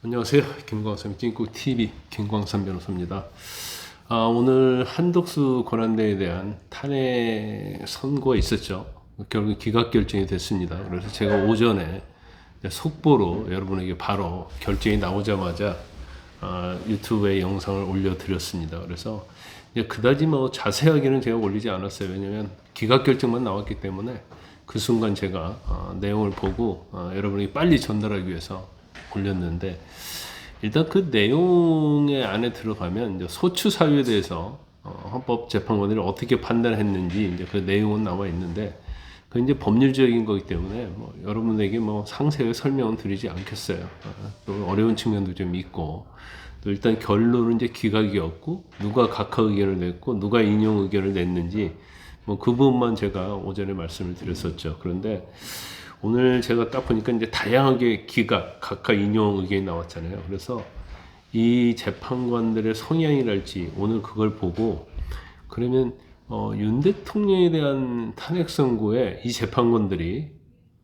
안녕하세요. 김광삼 찐국TV 김광삼 변호사입니다. 오늘 한덕수 권한대에 대한 탄핵 선고가 있었죠. 결국 기각 결정이 됐습니다. 그래서 제가 오전에 속보로 여러분에게 바로 결정이 나오자마자 유튜브에 영상을 올려드렸습니다. 그래서 그다지 자세하게는 제가 올리지 않았어요. 왜냐면 기각 결정만 나왔기 때문에 그 순간 제가 내용을 보고 여러분에게 빨리 전달하기 위해서 올렸는데, 일단 그 내용의 안에 들어가면 이제 소추 사유에 대해서 헌법재판관들이 어떻게 판단했는지 이제 그 내용은 나와 있는데, 그 이제 법률적인 거기 때문에 여러분에게 상세하게 설명은 드리지 않겠어요. 또 어려운 측면도 좀 있고, 또 일단 결론은 이제 기각이었고, 누가 각하 의견을 냈고 누가 인용 의견을 냈는지 그 부분만 제가 오전에 말씀을 드렸었죠. 그런데 오늘 제가 딱 보니까 이제 다양하게 기각, 각하 인용 의견이 나왔잖아요. 그래서 이 재판관들의 성향이랄지 오늘 그걸 보고, 그러면 윤 대통령에 대한 탄핵 선고에 이 재판관들이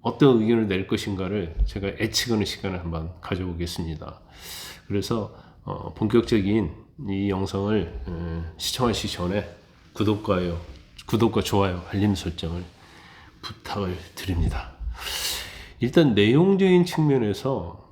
어떤 의견을 낼 것인가를 제가 예측하는 시간을 한번 가져보겠습니다. 그래서 본격적인 이 영상을 시청하시기 전에 구독과 좋아요, 알림 설정을 부탁을 드립니다. 일단 내용적인 측면에서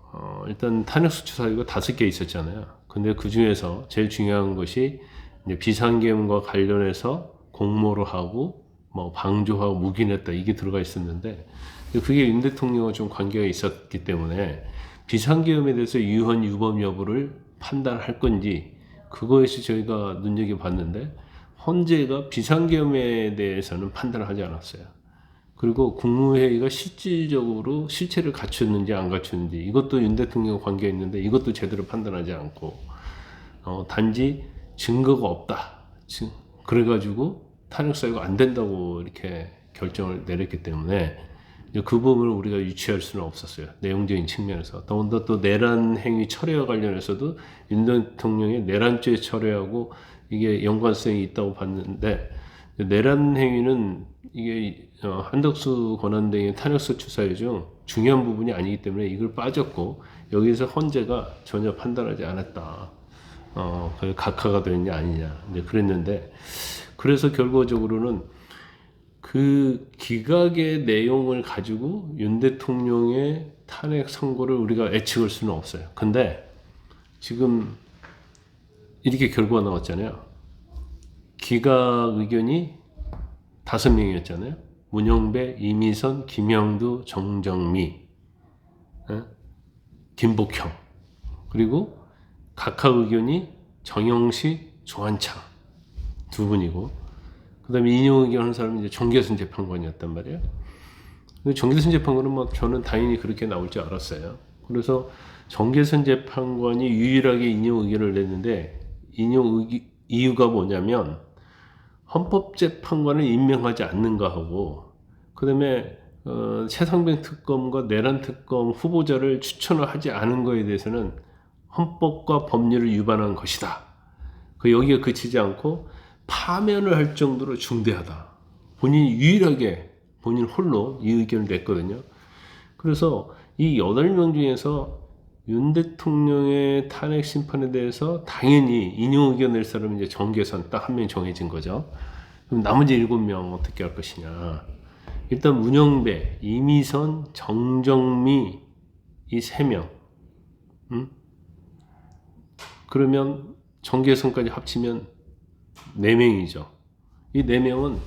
일단 탄핵소추 사유가 5개 있었잖아요. 근데 그 중에서 제일 중요한 것이 이제 비상계엄과 관련해서 공모를 하고 방조하고 묵인했다, 이게 들어가 있었는데, 그게 윤 대통령과 좀 관계가 있었기 때문에 비상계엄에 대해서 유헌 유범 여부를 판단할 건지 그거에서 저희가 눈여겨봤는데, 헌재가 비상계엄에 대해서는 판단을 하지 않았어요. 그리고 국무회의가 실질적으로 실체를 갖췄는지 안 갖췄는지, 이것도 윤 대통령과 관계가 있는데 이것도 제대로 판단하지 않고 단지 증거가 없다, 그래가지고 탄핵 사유가 안 된다고 이렇게 결정을 내렸기 때문에 그 부분을 우리가 유치할 수는 없었어요. 내용적인 측면에서. 더군다나 또 내란 행위 철회와 관련해서도 윤 대통령의 내란죄 철회하고 이게 연관성이 있다고 봤는데, 내란 행위는 이게 한덕수 권한대행의 탄핵소추 사유 중 중요한 부분이 아니기 때문에 이걸 빠졌고, 여기서 헌재가 전혀 판단하지 않았다. 그게 각하가 되느냐 아니냐 이제 그랬는데, 그래서 결과적으로는 그 기각의 내용을 가지고 윤 대통령의 탄핵 선고를 우리가 예측할 수는 없어요. 근데 지금 이렇게 결과가 나왔잖아요. 기각 의견이 5명이었잖아요. 문영배, 이미선, 김영두, 정정미, 김복형. 그리고 각하 의견이 정영식, 조한창 2분이고, 그 다음에 인용 의견 한 사람은 이제 정계순 재판관이었단 말이에요. 정계순 재판관은 저는 당연히 그렇게 나올 줄 알았어요. 그래서 정계순 재판관이 유일하게 인용 의견을 냈는데, 이유가 뭐냐면 헌법재판관을 임명하지 않는가 하고, 그 다음에 최상병 특검과 내란 특검 후보자를 추천을 하지 않은 것에 대해서는 헌법과 법률을 위반한 것이다. 여기에 그치지 않고 파면을 할 정도로 중대하다. 본인이 유일하게 본인 홀로 이 의견을 냈거든요. 그래서 이 8명 중에서 윤 대통령의 탄핵 심판에 대해서 당연히 인용 의견 낼 사람은 이제 정계선 딱 한 명 정해진 거죠. 그럼 나머지 7명 어떻게 할 것이냐. 일단 문영배, 이미선, 정정미 이 3명. 그러면 정계선까지 합치면 4명이죠. 이 4명은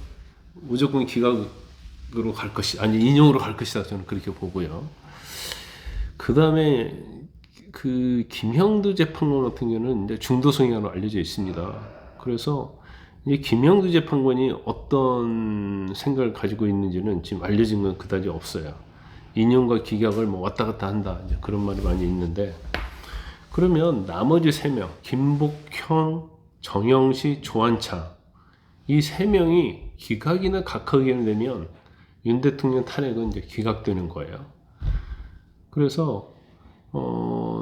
무조건 기각으로 갈 것이, 아니 인용으로 갈 것이다, 저는 그렇게 보고요. 그 다음에 그 김형두 재판관 같은 경우는 이제 중도 성향으로 알려져 있습니다. 그래서 이제 김형두 재판관이 어떤 생각을 가지고 있는지는 지금 알려진 건 그다지 없어요. 인용과 기각을 왔다 갔다 한다, 이제 그런 말이 많이 있는데, 그러면 나머지 3명, 김복형, 정영식, 조한창, 이 3명이 기각이나 각하 의견을 내면 윤 대통령 탄핵은 이제 기각되는 거예요. 그래서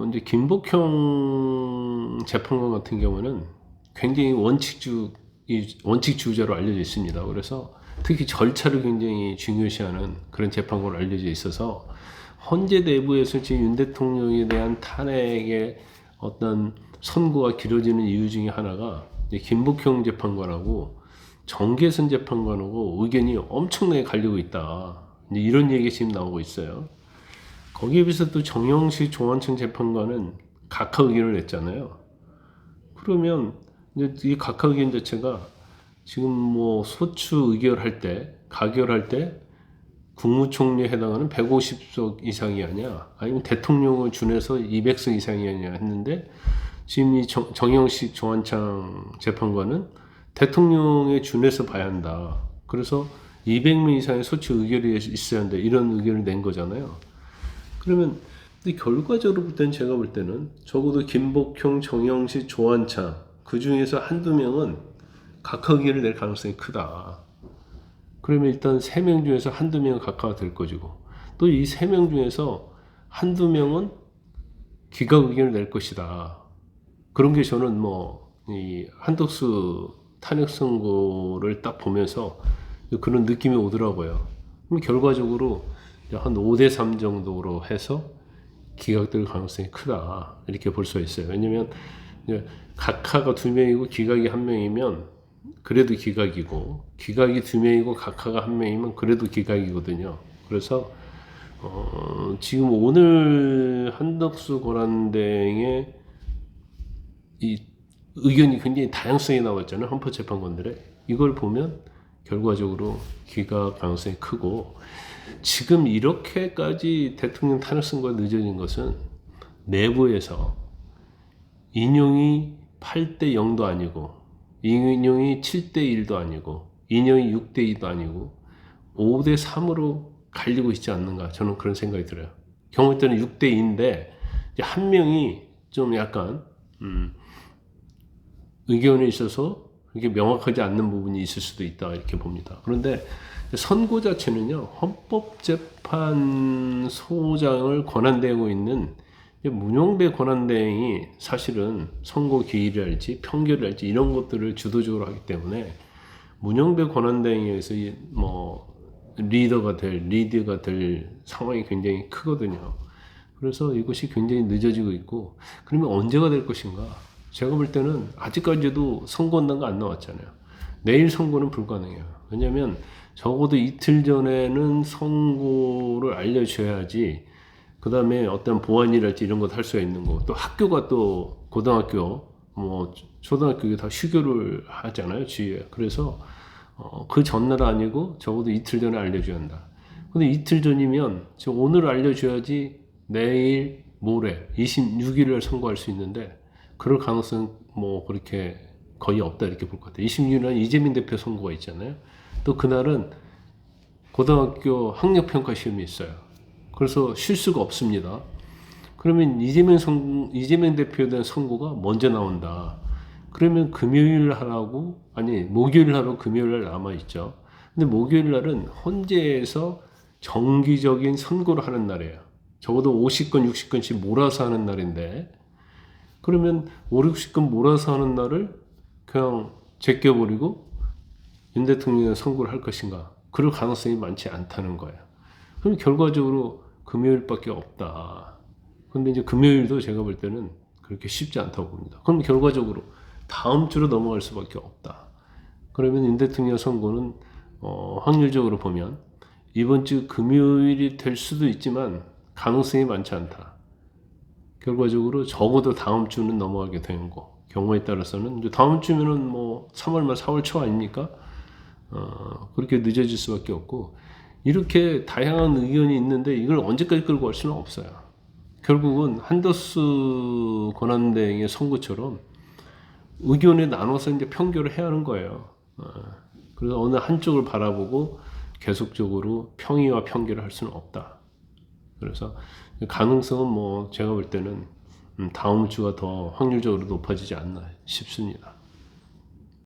이제 김복형 재판관 같은 경우는 굉장히 원칙주의자로 알려져 있습니다. 그래서 특히 절차를 굉장히 중요시하는 그런 재판관으로 알려져 있어서 헌재 내부에서 지금 윤 대통령에 대한 탄핵의 어떤 선고가 길어지는 이유 중에 하나가 김복형 재판관하고 정계선 재판관하고 의견이 엄청나게 갈리고 있다. 이런 얘기 지금 나오고 있어요. 거기에 비해서 또 정영식 조원청 재판관은 각하 의견을 냈잖아요. 그러면 이 각하 의견 자체가 지금 뭐 소추 의결할 때, 가결할 때 국무총리에 해당하는 150석 이상이 아니야, 아니면 대통령을 준해서 200석 이상이 아니야 했는데, 지금 이 정영식 조원창 재판관은 대통령에 준해서 봐야 한다. 그래서 200명 이상의 소추 의결이 있어야 한다. 이런 의견을 낸 거잖아요. 그러면 결과적으로 볼 때는 제가 볼 때는 적어도 김복형, 정영식, 조원창 그 중에서 한두 명은 각하 의견을 낼 가능성이 크다. 그러면 일단 3명 중에서 한두 명은 각하가 될 것이고, 또 이 3명 중에서 한두 명은 기각 의견을 낼 것이다. 그런 게 저는 이 한덕수 탄핵 선고를 딱 보면서 그런 느낌이 오더라고요. 그럼 결과적으로 한 5대3 정도로 해서 기각될 가능성이 크다. 이렇게 볼 수 있어요. 왜냐면 각하가 2명이고 기각이 1명이면 그래도 기각이고, 기각이 2명이고 각하가 1명이면 그래도 기각이거든요. 그래서 지금 오늘 한덕수 권한대행의 이 의견이 굉장히 다양성이 나왔잖아요. 헌법재판관들의. 이걸 보면 결과적으로 기각 가능성이 크고, 지금 이렇게까지 대통령 탄핵 선고가 늦어진 것은 내부에서 인용이 8대 0도 아니고, 인용이 7대 1도 아니고, 인용이 6대 2도 아니고 5대 3으로 갈리고 있지 않는가, 저는 그런 생각이 들어요. 경우 때는 6대 2인데 한 명이 좀 약간 의견에 있어서 이게 명확하지 않는 부분이 있을 수도 있다, 이렇게 봅니다. 그런데 선고 자체는요, 헌법재판소장을 권한대행하고 있는 문용배 권한대행이 사실은 선고 기일이랄지 평결이랄지 이런 것들을 주도적으로 하기 때문에, 문용배 권한대행에 의해서 리드가 될 상황이 굉장히 크거든요. 그래서 이것이 굉장히 늦어지고 있고, 그러면 언제가 될 것인가? 제가 볼 때는 아직까지도 선고한다는 안 나왔잖아요. 내일 선고는 불가능해요. 왜냐하면 적어도 이틀 전에는 선고를 알려줘야지, 그 다음에 어떤 보안이랄지 이런 것 할 수가 있는 거, 또 학교가 또 고등학교, 초등학교 다 휴교를 하잖아요, 주위에. 그래서 그 전날 아니고 적어도 이틀 전에 알려줘야 한다. 근데 이틀 전이면 지금 오늘 알려줘야지 내일, 모레, 26일을 선고할 수 있는데, 그럴 가능성 그렇게 거의 없다, 이렇게 볼 것 같아요. 26일은 이재명 대표 선고가 있잖아요. 또 그날은 고등학교 학력평가 시험이 있어요. 그래서 쉴 수가 없습니다. 그러면 이재명 대표에 대한 선고가 먼저 나온다. 그러면 금요일 하라고, 목요일 하라고 금요일 날 남아있죠. 근데 목요일 날은 헌재에서 정기적인 선고를 하는 날이에요. 적어도 50건, 60건씩 몰아서 하는 날인데, 그러면 5, 60건 몰아서 하는 날을 그냥 제껴버리고 윤 대통령이 선고를 할 것인가? 그럴 가능성이 많지 않다는 거예요. 그럼 결과적으로 금요일밖에 없다. 근데 이제 금요일도 제가 볼 때는 그렇게 쉽지 않다고 봅니다. 그럼 결과적으로 다음 주로 넘어갈 수밖에 없다. 그러면 윤 대통령 선고는 확률적으로 보면 이번 주 금요일이 될 수도 있지만 가능성이 많지 않다. 결과적으로 적어도 다음 주는 넘어가게 되는 거. 경우에 따라서는 이제 다음 주면은 3월 말 4월 초 아닙니까? 그렇게 늦어질 수밖에 없고, 이렇게 다양한 의견이 있는데 이걸 언제까지 끌고 갈 수는 없어요. 결국은 한덕수 권한대행의 선고처럼 의견에 나눠서 이제 평결을 해야 하는 거예요. 그래서 어느 한쪽을 바라보고 계속적으로 평의와 평결을 할 수는 없다. 그래서 가능성은 제가 볼 때는 다음 주가 더 확률적으로 높아지지 않나 싶습니다.